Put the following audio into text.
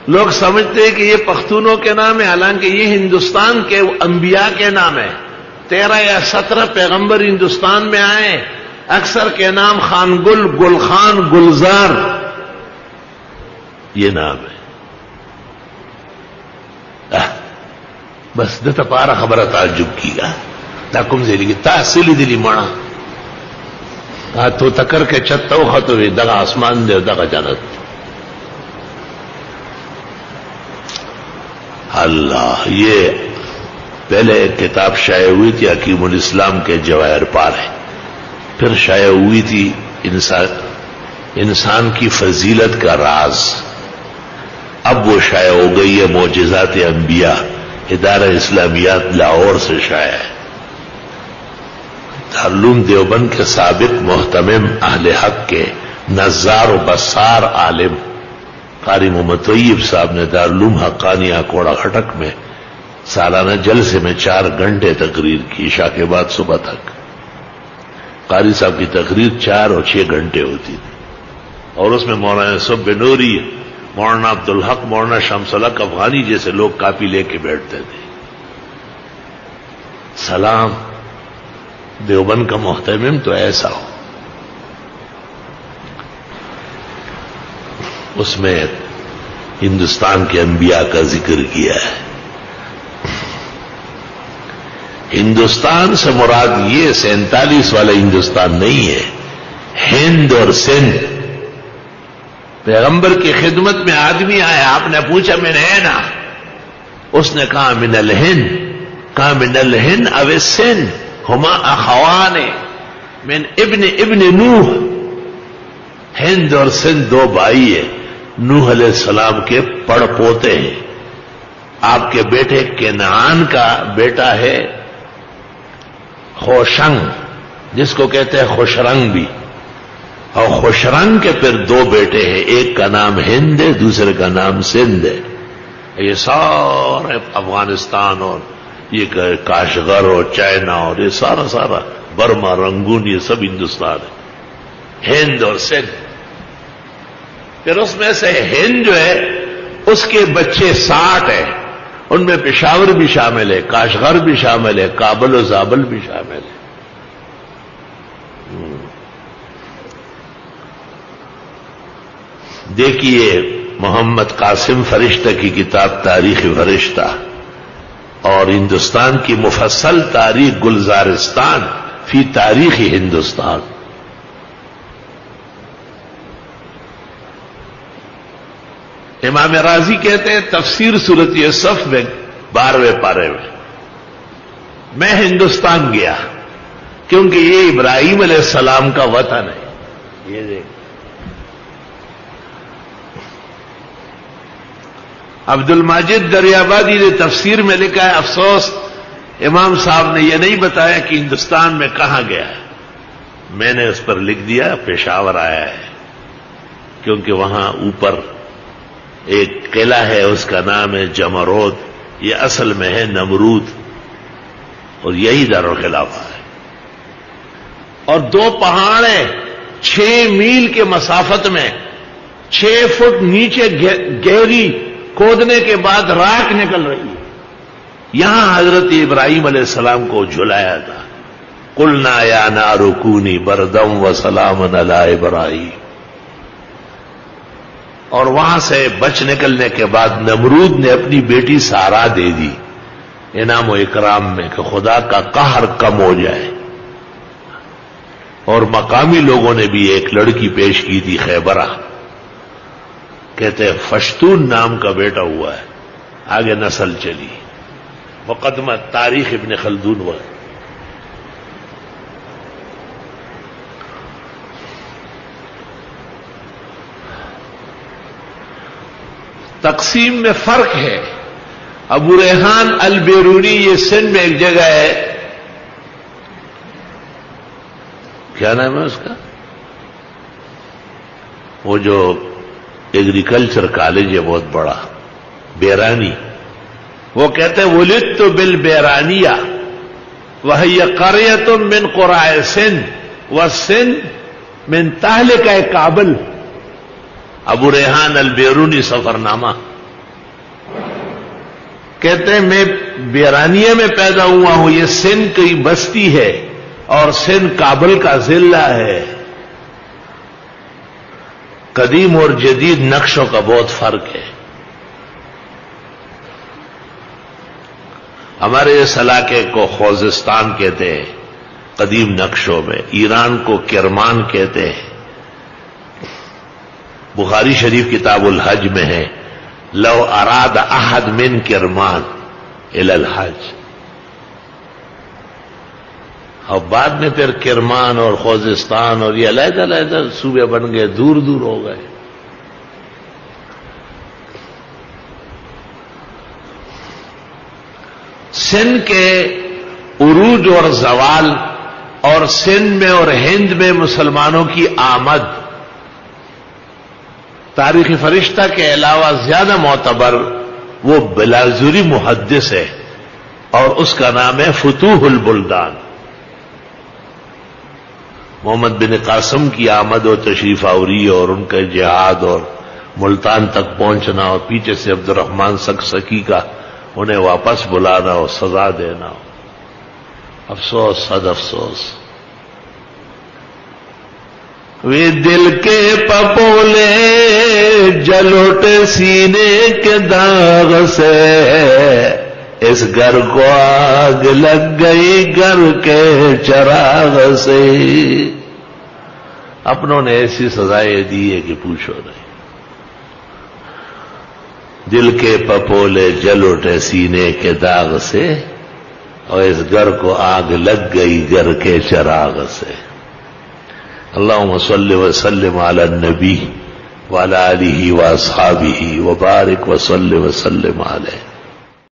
لوگ سمجھتے ہیں کہ یہ پختونوں کے نام ہے، حالانکہ یہ ہندوستان کے انبیاء کے نام ہے۔ 13 یا 17 پیغمبر ہندوستان میں آئے، اکثر کے نام خان گل، گل خان، گلزار، یہ نام ہے۔ بس دتا پارا خبر تعجب کی گا دا کم زیلی کی تحصیلی دلی مانا تو تکر کے چتو خطوی دغا آسمان دے دغا جنت۔ اللہ، یہ پہلے ایک کتاب شائع ہوئی تھی حکیم الاسلام کے جواہر پار ہے، پھر شائع ہوئی تھی انسان کی فضیلت کا راز، اب وہ شائع ہو گئی ہے معجزات انبیاء، ادارہ اسلامیات لاہور سے شائع ہے۔ دارالعلوم دیوبند کے سابق محتمم اہل حق کے نظار و بصار عالم قاری محمد طیب صاحب نے دارالعلوم حقانیہ کوڑا خٹک میں سالانہ جلسے میں 4 گھنٹے تقریر کی، عشاء کے بعد صبح تک۔ قاری صاحب کی تقریر 4 اور 6 گھنٹے ہوتی تھی، اور اس میں مولانا یوسف بنوری، مولانا عبدالحق، مولانا شمس الحق افغانی جیسے لوگ کاپی لے کے بیٹھتے تھے۔ سلام، دیوبند کا محتمم تو ایسا ہو۔ اس میں ہندوستان کے انبیاء کا ذکر کیا ہے۔ ہندوستان سے مراد یہ 47 والا ہندوستان نہیں ہے، ہند اور سندھ۔ پیغمبر کی خدمت میں آدمی آیا، آپ نے پوچھا من اینا، اس نے کہا من الہند، کہا من الہند او السندھ ہما اخوان من ابن نوح، ہند اور سندھ 2 بھائی ہیں، نوح علیہ السلام کے پڑ پوتے ہیں۔ آپ کے بیٹے کنعان کا بیٹا ہے خوشنگ، جس کو کہتے ہیں خوشرنگ بھی، اور خوشرنگ کے پھر 2 بیٹے ہیں، ایک کا نام ہند ہے، دوسرے کا نام سندھ ہے۔ یہ سارے افغانستان اور یہ کاشغر اور چائنا اور یہ سارا برما، رنگون، یہ سب ہندوستان ہے، ہند اور سندھ۔ پھر اس میں سے ہند جو ہے اس کے بچے 60 ہیں، ان میں پشاور بھی شامل ہے، کاشغر بھی شامل ہے، کابل و زابل بھی شامل ہے۔ دیکھیے محمد قاسم فرشتہ کی کتاب تاریخ فرشتہ اور ہندوستان کی مفصل تاریخ گلزارستان فی تاریخ ہندوستان۔ امام راضی کہتے ہیں تفسیر سورۃ یوسف میں 12ویں پارے میں ہندوستان گیا کیونکہ یہ ابراہیم علیہ السلام کا وطن ہے۔ یہ دیکھ عبد الماجد دریابادی نے تفسیر میں لکھا ہے، افسوس امام صاحب نے یہ نہیں بتایا کہ ہندوستان میں کہاں گیا ہے۔ میں نے اس پر لکھ دیا پشاور آیا ہے، کیونکہ وہاں اوپر ایک قلعہ ہے، اس کا نام ہے جمرود، یہ اصل میں ہے نمرود، اور یہی دارالخلافہ ہے۔ اور 2 پہاڑ ہیں 6 میل کے مسافت میں، 6 فٹ نیچے گہری کھودنے کے بعد راکھ نکل رہی ہے۔ یہاں حضرت ابراہیم علیہ السلام کو جلایا تھا، قلنا یا نار کونی بردم وسلاما علی ابراہیم۔ اور وہاں سے بچ نکلنے کے بعد نمرود نے اپنی بیٹی سارا دے دی انعام و اکرام میں کہ خدا کا قہر کم ہو جائے۔ اور مقامی لوگوں نے بھی ایک لڑکی پیش کی تھی خیبرہ، کہتے ہیں فشتون نام کا بیٹا ہوا ہے، آگے نسل چلی، مقدمہ تاریخ ابن خلدون ہوا۔ تقسیم میں فرق ہے۔ ابو ریحان البیرونی یہ سندھ میں ایک جگہ ہے، کیا نام ہے اس کا، وہ جو ایگریکلچر کالج ہے بہت بڑا، بیرانی، وہ کہتے ہیں ولدت بالبیرانیہ وہی قریۃ من قرائے سندھ والسندھ من تہلکہ کابل۔ ابو ریحان البیرونی سفر نامہ کہتے ہیں میں بیرانیہ میں پیدا ہوا ہوں، یہ سندھ کی بستی ہے اور سندھ کابل کا ضلع ہے. قدیم اور جدید نقشوں کا بہت فرق ہے. ہمارے اس علاقے کو خوزستان کہتے ہیں قدیم نقشوں میں، ایران کو کرمان کہتے ہیں. بخاری شریف کتاب الحج میں ہے لو اراد احد من کرمان الی الحج. اور بعد میں پھر کرمان اور خوزستان اور یہ علیحدہ علیحدہ صوبے بن گئے، دور دور ہو گئے. سندھ کے عروج اور زوال اور سندھ میں اور ہند میں مسلمانوں کی آمد تاریخ فرشتہ کے علاوہ زیادہ معتبر وہ بلازوری محدث ہے اور اس کا نام ہے فتوح البلدان. محمد بن قاسم کی آمد و تشریف آوری اور ان کا جہاد اور ملتان تک پہنچنا اور پیچھے سے عبد الرحمن سکسکی کا انہیں واپس بلانا اور سزا دینا، افسوس صد افسوس. وے دل کے پپولے جلوٹے سینے کے داغ سے، اس گھر کو آگ لگ گئی گھر کے چراغ سے. اپنوں نے ایسی سزائیں دی ہے کہ پوچھو نہیں. دل کے پپولے جل اٹھے سینے کے داغ سے، اور اس گھر کو آگ لگ گئی گھر کے چراغ سے. اللہم صلی وسلم علی النبی وعلی آلہ واصحابہ وبارک وصلی وسلم علیہ.